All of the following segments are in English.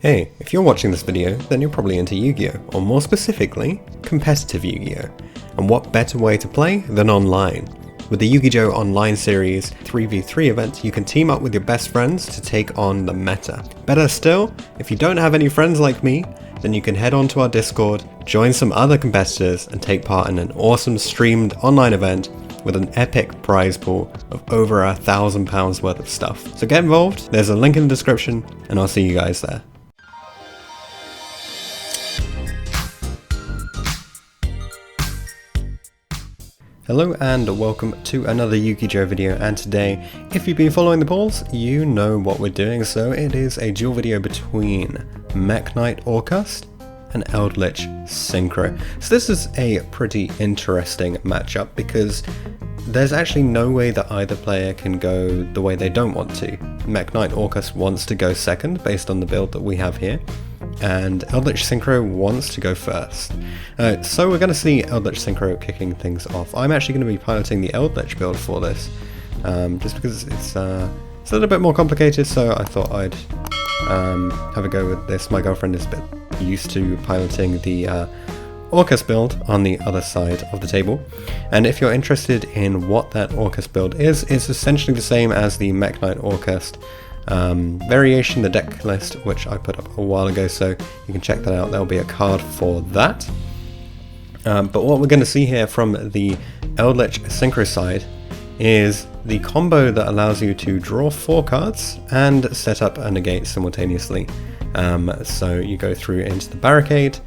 Hey, if you're watching this video, then you're probably into Yu-Gi-Oh, or more specifically, competitive Yu-Gi-Oh! And what better way to play than online? With the YuGiJo Online series 3v3 event, you can team up with your best friends to take on the meta. Better still, if you don't have any friends like me, then you can head on to our Discord, join some other competitors, and take part in an awesome streamed online event with an epic prize pool of over £1,000 worth of stuff. So get involved, there's a link in the description, and I'll see you guys there. Hello and welcome to another YuGiJo video, and today, if you've been following the polls, you know what we're doing. So it is a duel video between Mekk-Knight Orcust and Eldlich Synchro. So this is a pretty interesting matchup because there's actually no way that either player can go the way they don't want to. Mekk-Knight Orcust wants to go second based on the build that we have here, and Eldlich Synchro wants to go first. So we're going to see Eldlich Synchro kicking things off. I'm actually going to be piloting the Eldlich build for this, just because it's a little bit more complicated, so I thought I'd have a go with this. My girlfriend is a bit used to piloting the Orcust build on the other side of the table, and if you're interested in what that Orcust build is, it's essentially the same as the Mekk-Knight Orcust variation, the deck list, which I put up a while ago, so you can check that out. There'll be a card for that. But what we're going to see here from the Eldlich Synchro side is the combo that allows you to draw 4 cards and set up a negate simultaneously. So you go through into the Barricade,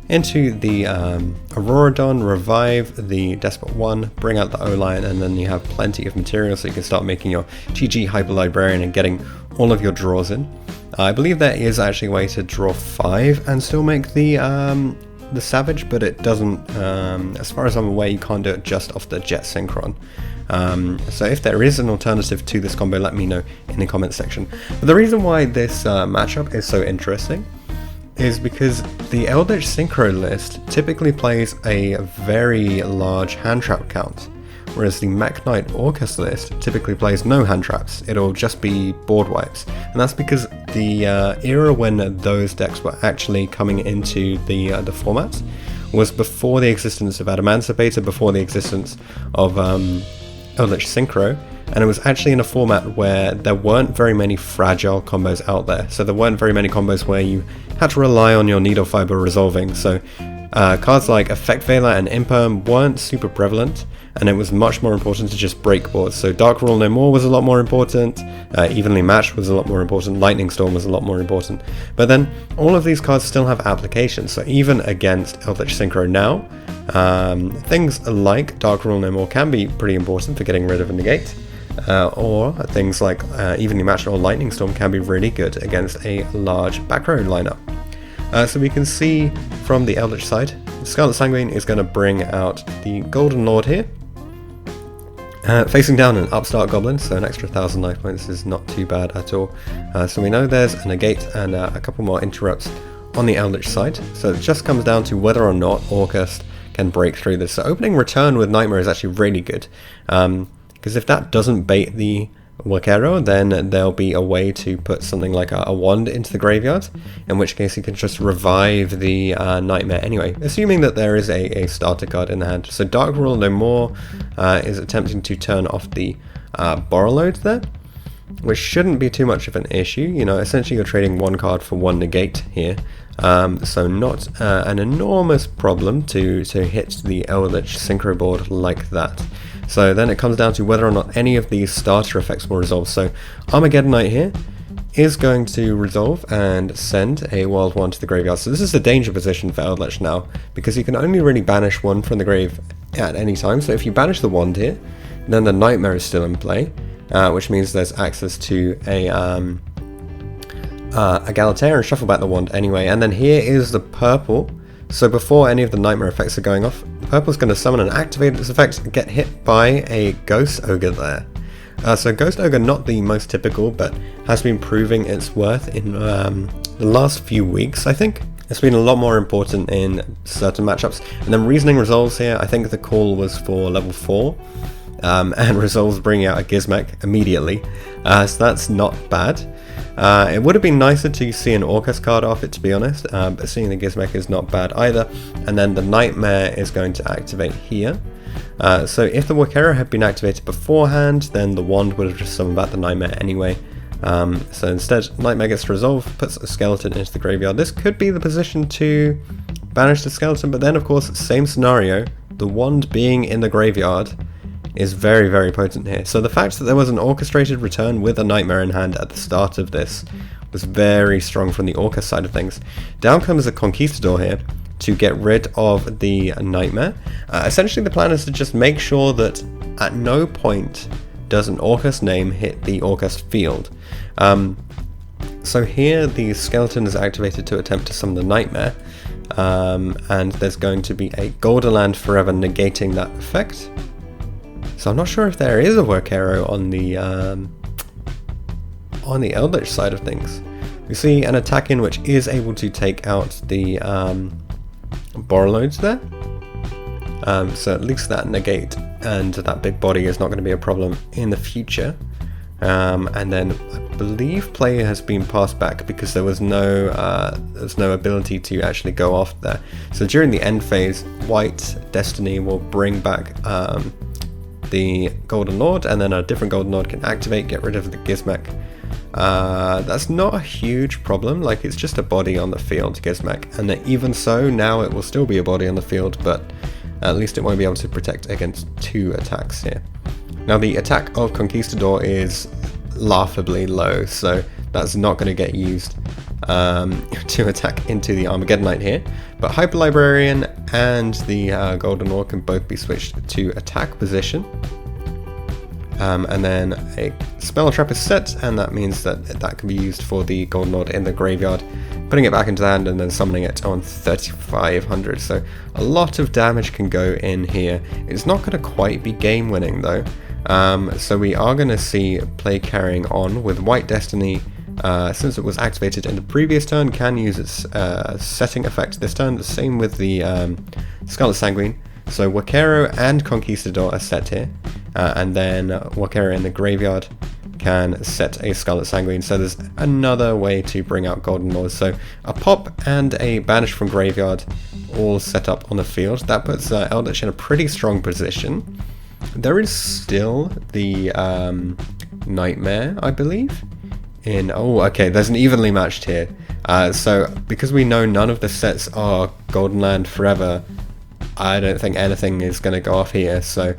into the Auroradon, revive the Despot 1, bring out the O-Line, and then you have plenty of material so you can start making your GG Hyper Librarian and getting all of your draws in. I believe there is actually a way to draw 5 and still make the Savage, but it doesn't, as far as I'm aware, you can't do it just off the Jet Synchron. So if there is an alternative to this combo, let me know in the comments section. But the reason why this matchup is so interesting is because the Eldlich Synchro list typically plays a very large hand trap count, whereas the Mekk-Knight Orcust list typically plays no hand traps. It'll just be board wipes, and that's because the era when those decks were actually coming into the format was before the existence of Adamancipator, before the existence of Eldlich Synchro, and it was actually in a format where there weren't very many fragile combos out there. So there weren't very many combos where you had to rely on your Needle Fiber resolving. So cards like Effect Veiler and Imperm weren't super prevalent, and it was much more important to just break boards. So Dark Rule No More was a lot more important, Evenly Matched was a lot more important, Lightning Storm was a lot more important. But then all of these cards still have applications, so even against Eldlich Synchro now, things like Dark Rule No More can be pretty important for getting rid of a negate. Or things like Evenly Matched or Lightning Storm can be really good against a large back row lineup. So we can see from the Eldlich side, Scarlet Sanguine is going to bring out the Golden Lord here, facing down an Upstart Goblin, so an extra 1,000 life points is not too bad at all. So we know there's a negate and a couple more interrupts on the Eldlich side, so it just comes down to whether or not Orcust can break through this. So opening Return with Nightmare is actually really good. Because if that doesn't bait the Wakero, then there'll be a way to put something like a wand into the graveyard, in which case you can just revive the Nightmare anyway, assuming that there is a starter card in the hand. So Dark Rule No More is attempting to turn off the Borreload there, which shouldn't be too much of an issue. You know, essentially you're trading 1 card for 1 negate here, so not an enormous problem to hit the Eldlich Synchro board like that. So then it comes down to whether or not any of these starter effects will resolve. So Armageddon Knight here is going to resolve and send a Wild One to the graveyard. So this is the danger position for Eldlich now, because you can only really banish 1 from the grave at any time. So if you banish the wand here, then the Nightmare is still in play, which means there's access to a Galatea and shuffle back the wand anyway. And then here is the purple. So before any of the Nightmare effects are going off, purple's going to summon and activate its effect and get hit by a Ghost Ogre there. So Ghost Ogre, not the most typical, but has been proving its worth in the last few weeks, I think. It's been a lot more important in certain matchups. And then Reasoning Resolves here, I think the call was for level 4, and Resolves bringing out a Gizmek immediately, so that's not bad. It would have been nicer to see an Orcust card off it, to be honest, but seeing the Gizmek is not bad either. And then the Nightmare is going to activate here. So if the YuGiOh had been activated beforehand, then the wand would have just summoned back the Nightmare anyway. So instead, Nightmare gets to resolve, puts a skeleton into the graveyard. This could be the position to banish the skeleton, but then of course, same scenario, the wand being in the graveyard is very, very potent here. So the fact that there was an orchestrated return with a Nightmare in hand at the start of this was very strong from the Orcust side of things. Down comes a Conquistador here to get rid of the Nightmare. Essentially the plan is to just make sure that at no point does an Orcust name hit the Orcust field. So here the skeleton is activated to attempt to summon the Nightmare, and there's going to be a Golden Land Forever negating that effect. So I'm not sure if there is a YuGiOh on the Eldlich side of things. We see an attack in which is able to take out the Borreloads there. So at least that negate and that big body is not going to be a problem in the future. And then I believe play has been passed back because there's no ability to actually go off there. So during the end phase, White Destiny will bring back the Golden Lord, and then a different Golden Lord can activate, get rid of the Gizmek. That's not a huge problem, like it's just a body on the field, Gizmek, and even so, now it will still be a body on the field, but at least it won't be able to protect against 2 attacks here. Now the attack of Conquistador is laughably low, so that's not going to get used to attack into the Armageddonite here, but Hyper Librarian and the Golden Lord can both be switched to attack position. And then a Spell Trap is set, and that means that can be used for the Golden Lord in the graveyard, putting it back into the hand and then summoning it on 3500. So a lot of damage can go in here. It's not going to quite be game winning though. So we are going to see play carrying on with White Destiny. Since it was activated in the previous turn, can use its setting effect this turn. The same with the Scarlet Sanguine. So YuGiOh and Conquistador are set here, and then YuGiOh in the graveyard can set a Scarlet Sanguine. So there's another way to bring out Golden Lords. So a pop and a banish from graveyard all set up on the field. That puts Eldlich in a pretty strong position. There is still the Nightmare, I believe. Oh, okay, there's an evenly matched here. So because we know none of the sets are Golden Land Forever, I don't think anything is going to go off here. So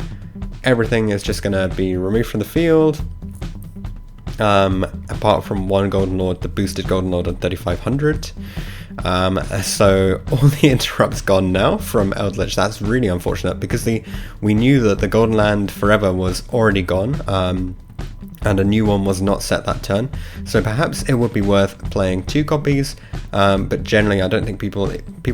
everything is just going to be removed from the field, apart from one Golden Lord, the boosted Golden Lord at 3500. So all the interrupts gone now from Eldlich. That's really unfortunate because we knew that the Golden Land Forever was already gone, and a new one was not set that turn. So perhaps it would be worth playing 2 copies, but generally I don't think people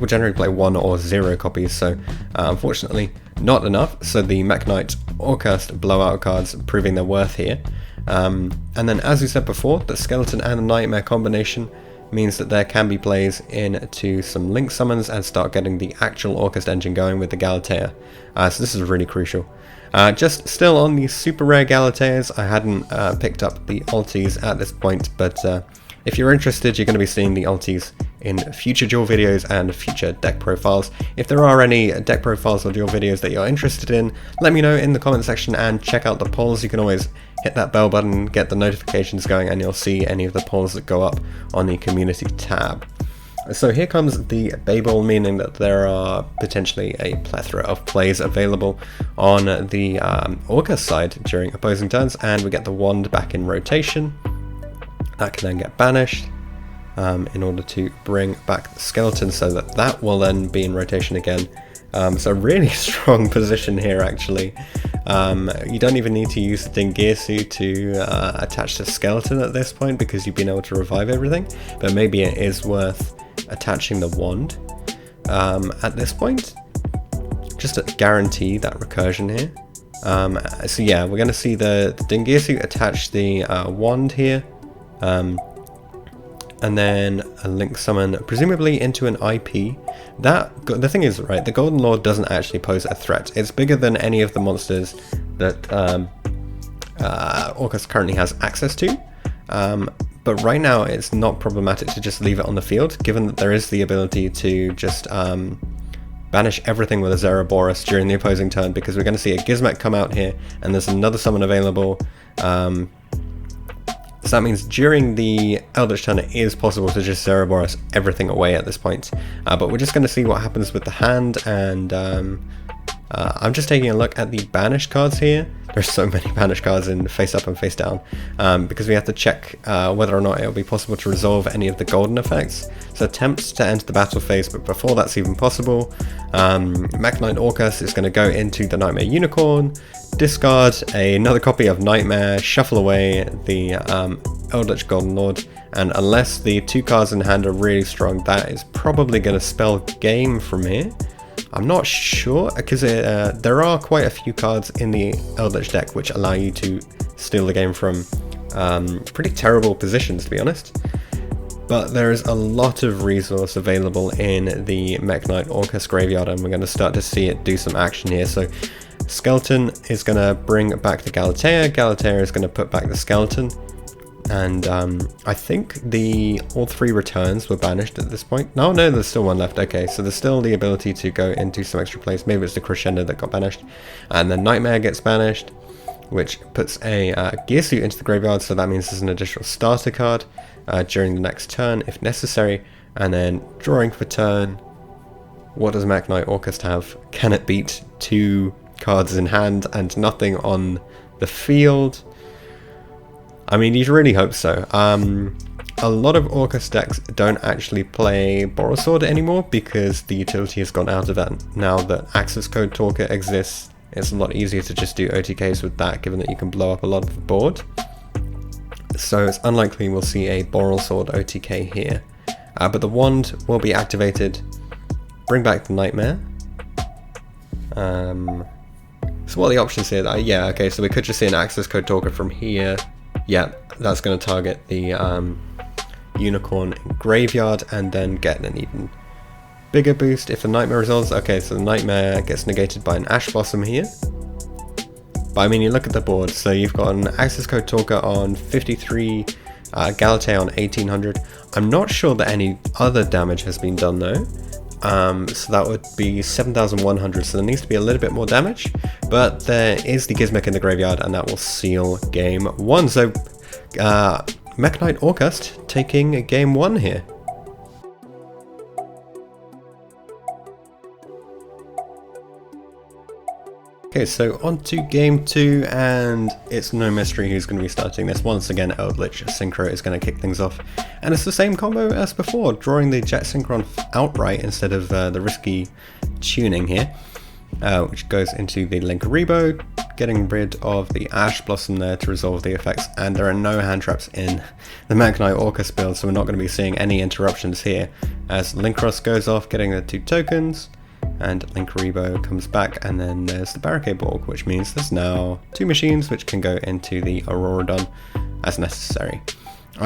generally play 1 or 0 copies. So unfortunately not enough. So the Mekk-Knight Orcust blowout cards proving their worth here. And then as we said before, the Skeleton and the Nightmare combination means that there can be plays into some link summons and start getting the actual Orcust engine going with the Galatea. So this is really crucial. Just still on the super rare Galateas, I hadn't picked up the ultis at this point, but if you're interested, you're going to be seeing the ultis in future duel videos and future deck profiles. If there are any deck profiles or duel videos that you're interested in, let me know in the comment section and check out the polls. You can always hit that bell button, get the notifications going, and you'll see any of the polls that go up on the community tab. So here comes the Babel, meaning that there are potentially a plethora of plays available on the Orcust side during opposing turns, and we get the wand back in rotation. That can then get banished in order to bring back the skeleton, so that will then be in rotation again. So really strong position here actually. You don't even need to use the Dingirsu to attach the skeleton at this point because you've been able to revive everything, but maybe it is worth attaching the wand at this point, just to guarantee that recursion here. So yeah, we're going to see the Dingirsu attach the wand here, and then a link summon, presumably into an IP. The thing is, right, the Golden Lord doesn't actually pose a threat. It's bigger than any of the monsters that Orcust currently has access to. But right now it's not problematic to just leave it on the field, given that there is the ability to just banish everything with a Zeraboros during the opposing turn, because we're going to see a Gizmek come out here, and there's another summon available. So that means during the Eldritch turn it is possible to just Zeraboros everything away at this point. But we're just going to see what happens with the hand, and I'm just taking a look at the banish cards here. There's so many banish cards in face up and face down, because we have to check whether or not it will be possible to resolve any of the golden effects. So attempts to enter the battle phase, but before that's even possible, Mekk-Knight Orcust is going to go into the Nightmare Unicorn, discard another copy of Nightmare, shuffle away the Eldritch Golden Lord, and unless the 2 cards in hand are really strong, that is probably going to spell game from here. I'm not sure, because there are quite a few cards in the Eldritch deck which allow you to steal the game from pretty terrible positions, to be honest. But there is a lot of resource available in the Mekk-Knight Orcust graveyard, and we're going to start to see it do some action here. So Skeleton is going to bring back the Galatea, Galatea is going to put back the Skeleton, and I think all 3 returns were banished at this point. No, there's still one left. Okay, so there's still the ability to go into some extra plays. Maybe it's the Crescendo that got banished. And then Nightmare gets banished, which puts a Gear Suit into the graveyard, so that means there's an additional starter card during the next turn if necessary. And then drawing for turn, what does Mekk-Knight Orcust have? Can it beat 2 cards in hand and nothing on the field? I mean, you'd really hope so. A lot of Orcust decks don't actually play Borosword anymore because the utility has gone out of that. Now that Access Code Talker exists, it's a lot easier to just do OTKs with that, given that you can blow up a lot of the board. So it's unlikely we'll see a Borosword OTK here. But the wand will be activated. Bring back the Nightmare. So what are the options here? Yeah, okay, so we could just see an Access Code Talker from here. Yeah, that's going to target the Unicorn Graveyard and then get an even bigger boost if the Nightmare resolves. Okay, so the Nightmare gets negated by an Ash Blossom here. But I mean, you look at the board, so you've got an Access Code Talker on 53, Galatea on 1800. I'm not sure that any other damage has been done though. So that would be 7,100, so there needs to be a little bit more damage, but there is the Gizmek in the graveyard and that will seal game 1. So Mekk-Knight Orcust taking game 1 here. Okay, so on to game 2, and it's no mystery who's going to be starting this. Once again, Eldlich Synchro is going to kick things off, and it's the same combo as before, drawing the Jet Synchron outright instead of the risky tuning here, which goes into the Linkuriboh, getting rid of the Ash Blossom there to resolve the effects, and there are no hand traps in the Mekk-Knight Orcust build, so we're not going to be seeing any interruptions here, as Linkross goes off, getting the 2 tokens, and Linkuriboh comes back, and then there's the Barricade Borg, which means there's now 2 machines which can go into the Auroradon as necessary.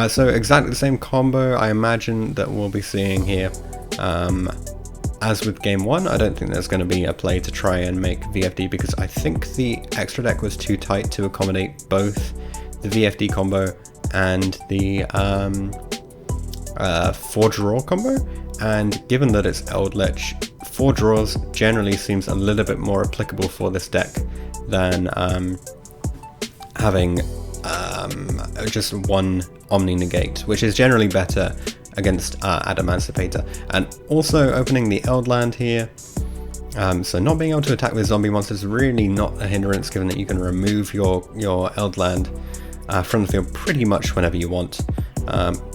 So exactly the same combo I imagine that we'll be seeing here. As with game 1, I don't think there's going to be a play to try and make VFD, because I think the extra deck was too tight to accommodate both the VFD combo and the 4-draw combo, and given that it's Eldlich, 4 draws generally seems a little bit more applicable for this deck than having just 1 Omni Negate, which is generally better against Adamancipator. And also opening the Eldland here, so not being able to attack with zombie monsters is really not a hindrance, given that you can remove your Eldland from the field pretty much whenever you want,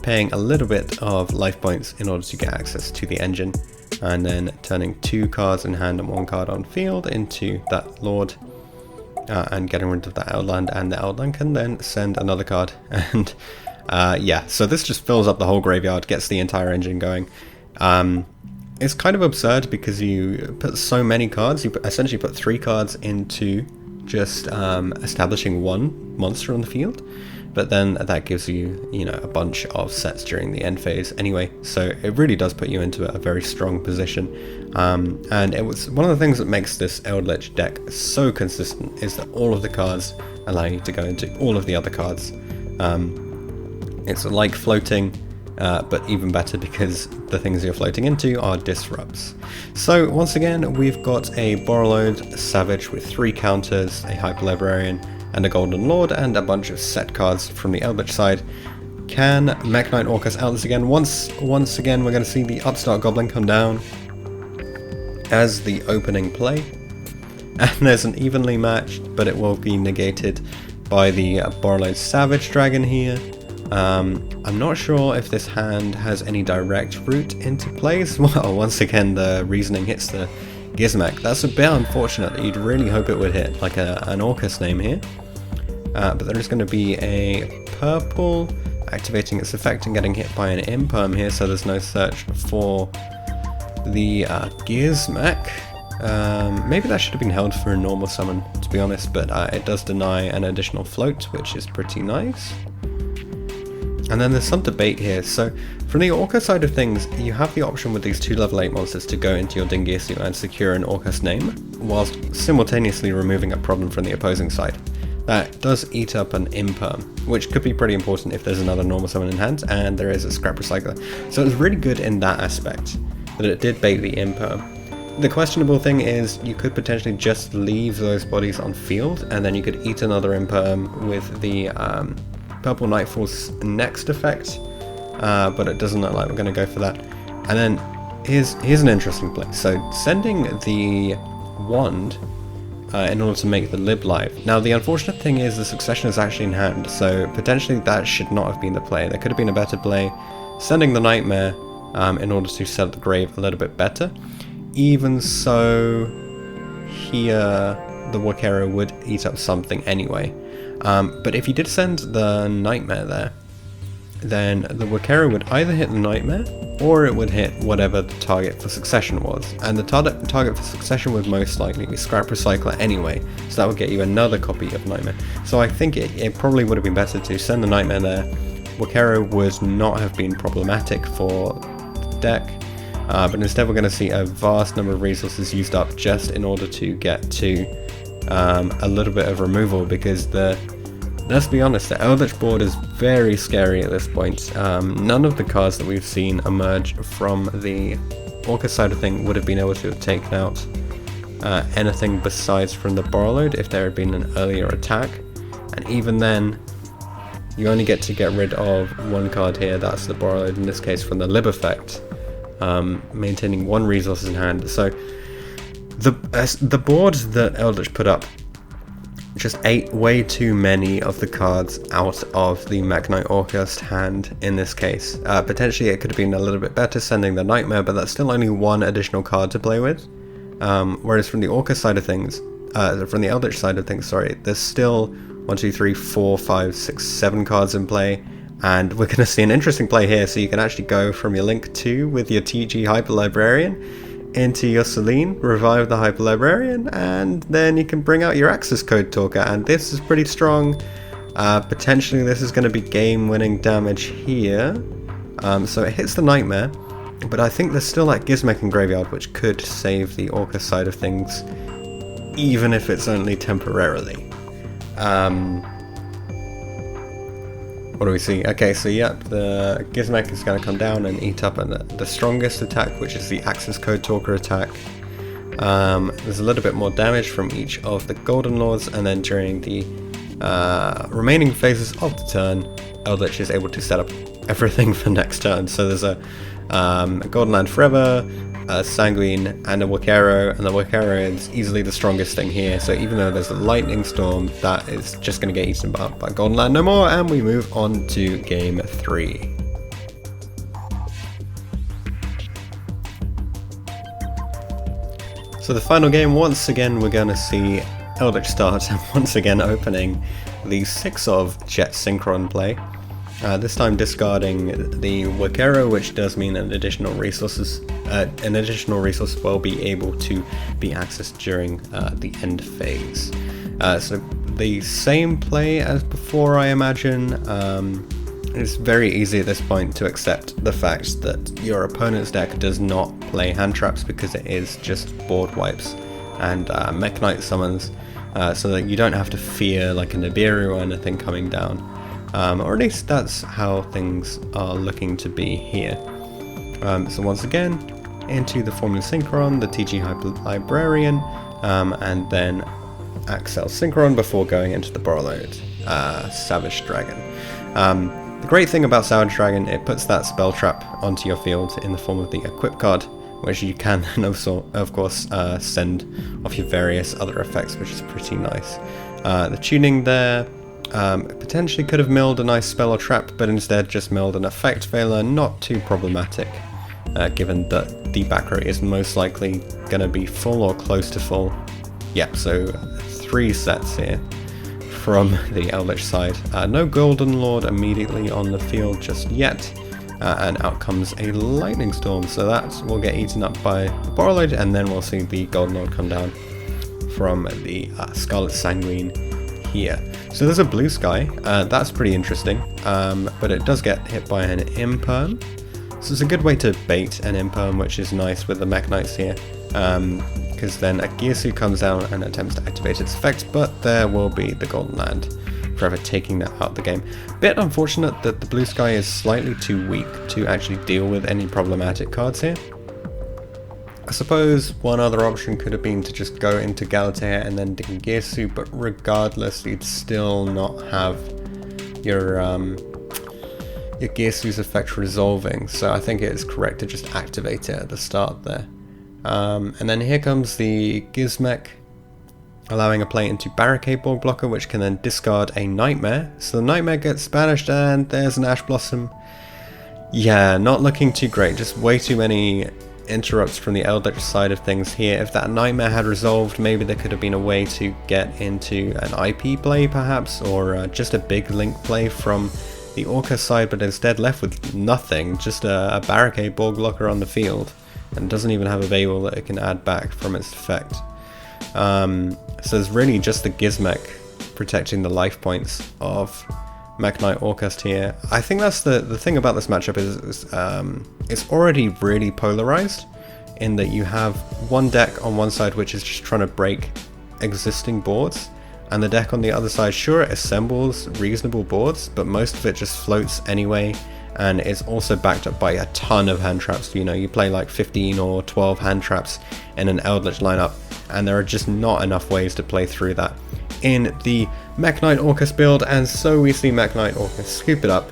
paying a little bit of life points in order to get access to the engine, and then turning 2 cards in hand and 1 card on field into that Lord, and getting rid of that Eldland, and the Eldland can then send another card, and yeah, so this just fills up the whole graveyard, gets the entire engine going. It's kind of absurd because you put so many cards, you essentially put 3 cards into just establishing 1 monster on the field, but then that gives you, a bunch of sets during the end phase anyway, so it really does put you into a very strong position. And it was one of the things that makes this Eldlich deck so consistent, is that all of the cards allow you to go into all of the other cards. It's like floating, but even better because the things you're floating into are disrupts. So once again, we've got a Borrowload Savage with 3 counters, a Hyper Librarian, and a Golden Lord, and a bunch of set cards from the Eldlich side. Can Mekk-Knight Orcust out this again? Once again, we're going to see the Upstart Goblin come down as the opening play. And there's an evenly matched, but it will be negated by the Borrowload Savage Dragon here. I'm not sure if this hand has any direct route into plays. Well, once again, the reasoning hits the Gizmek. That's a bit unfortunate. You'd really hope it would hit like an Orcust name here. But there is going to be a purple activating its effect and getting hit by an Imperm here, so there's no search for the Gizmek. Maybe that should have been held for a normal summon, to be honest, but it does deny an additional float, which is pretty nice. And then there's some debate here. So from the Orca side of things, you have the option with these 2 level 8 monsters to go into your Dingisu and secure an Orcust name, whilst simultaneously removing a problem from the opposing side. That does eat up an Imperm, which could be pretty important if there's another normal summon in hand, and there is a Scrap Recycler. So it's really good in that aspect, that it did bait the Imperm. The questionable thing is you could potentially just leave those bodies on field, and then you could eat another Imperm with the Purple Nightfall's next effect, but it doesn't look like we're going to go for that. And then here's an interesting play. So sending the Wand in order to make the Lib live. Now the unfortunate thing is the Succession is actually in hand, so potentially that should not have been the play. There could have been a better play, sending the Nightmare in order to set up the grave a little bit better. Even so, here the YuGiOh would eat up something anyway. But if you did send the Nightmare there, then the YuGiOh would either hit the Nightmare, or it would hit whatever the target for Succession was. And the target for Succession would most likely be Scrap Recycler anyway, so that would get you another copy of Nightmare. So I think it probably would have been better to send the Nightmare there. YuGiOh would not have been problematic for the deck, but instead we're going to see a vast number of resources used up just in order to get to a little bit of removal, because let's be honest, the Eldlich board is very scary at this point. None of the cards that we've seen emerge from the Orca side of thing would have been able to have taken out anything besides from the Borrowload if there had been an earlier attack, and even then you only get to get rid of one card here, that's the Borrowload, in this case from the Lib effect, maintaining 1 resource in hand. So the board that Eldlich put up just ate way too many of the cards out of the Mekk-Knight Orcust hand in this case. Potentially it could have been a little bit better sending the Nightmare, but that's still only 1 additional card to play with. Whereas from the Orca side of things, from the Eldlich side of things, sorry, there's still 1, 2, 3, 4, 5, 6, 7 cards in play. And we're going to see an interesting play here, so you can actually go from your Link 2 with your TG Hyper Librarian into your Selene, revive the Hyper Librarian, and then you can bring out your Access Code Talker, and this is pretty strong. Potentially this is going to be game-winning damage here. So it hits the Nightmare, but I think there's still that Gizmek in Graveyard, which could save the Orca side of things, even if it's only temporarily. What do we see? Okay, so yep, the Gizmek is going to come down and eat up the strongest attack, which is the Access Code Talker attack. There's a little bit more damage from each of the Golden Lords, and then during the remaining phases of the turn, Eldlich is able to set up everything for next turn. So there's a Golden Land Forever, a Sanguine, and a YuGiOh, and the YuGiOh is easily the strongest thing here, so even though there's a Lightning Storm, that is just going to get eaten up by Golden Land no more, and we move on to game 3. So the final game, once again we're going to see Eldlich start, and once again opening the 6 of Jet Synchron play. This time discarding the YuGiOh, which does mean an additional resource will be able to be accessed during the end phase. So the same play as before, I imagine. It's very easy at this point to accept the fact that your opponent's deck does not play hand traps, because it is just board wipes and Mekk-Knight summons, so that you don't have to fear like a Nibiru or anything coming down. or at least that's how things are looking to be here. So once again, into the Formula Synchron, the TG Hyper Librarian, and then Axel Synchron before going into the Borrowed Savage Dragon. The great thing about Savage Dragon, it puts that spell trap onto your field in the form of the equip card, which you can then also, of course, send off your various other effects, which is pretty nice. The tuning there potentially could have milled a nice spell or trap, but instead just milled an effect failure, not too problematic, given that the back row is most likely going to be full or close to full. Yep, so 3 sets here from the Eldlich side. No Golden Lord immediately on the field just yet, and out comes a Lightning Storm, so that will get eaten up by the Borrowed, and then we'll see the Golden Lord come down from the Scarlet Sanguine here. So there's a blue sky, that's pretty interesting, but it does get hit by an Imperm, so it's a good way to bait an Imperm, which is nice with the Mekk-Knights here, because then a Gearsu comes down and attempts to activate its effect, but there will be the Golden Land, forever taking that out of the game. Bit unfortunate that the blue sky is slightly too weak to actually deal with any problematic cards here. I suppose one other option could have been to just go into Galatea and then dig Gearsu, but regardless, you'd still not have your Gearsu's effect resolving, so I think it is correct to just activate it at the start there. And then here comes the Gizmek, allowing a play into Barricade Borg Blocker, which can then discard a Nightmare. So the Nightmare gets banished, and there's an Ash Blossom. Yeah, not looking too great, just way too many interrupts from the Eldlich side of things here. If that Nightmare had resolved, maybe there could have been a way to get into an IP play perhaps, or just a big link play from the Orcust side, but instead left with nothing, just a Barricade Borg Blocker on the field, and doesn't even have a Babel that it can add back from its effect. So there's really just the Gizmek protecting the life points of Mekk-Knight Orcust here. I think that's the thing about this matchup is it's already really polarized, in that you have one deck on one side which is just trying to break existing boards, and the deck on the other side, sure, it assembles reasonable boards, but most of it just floats anyway, and it's also backed up by a ton of hand traps. You know, you play like 15 or 12 hand traps in an Eldlich lineup, and there are just not enough ways to play through that in the Mekk-Knight Orcust build, and so we see Mekk-Knight Orcust scoop it up,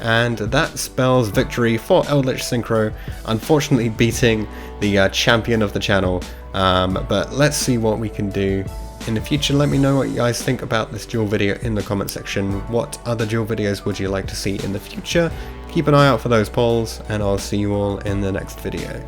and that spells victory for Eldlich Synchro, unfortunately beating the champion of the channel, but let's see what we can do in the future. Let me know what you guys think about this duel video in the comment section. What other duel videos would you like to see in the future? Keep an eye out for those polls, and I'll see you all in the next video.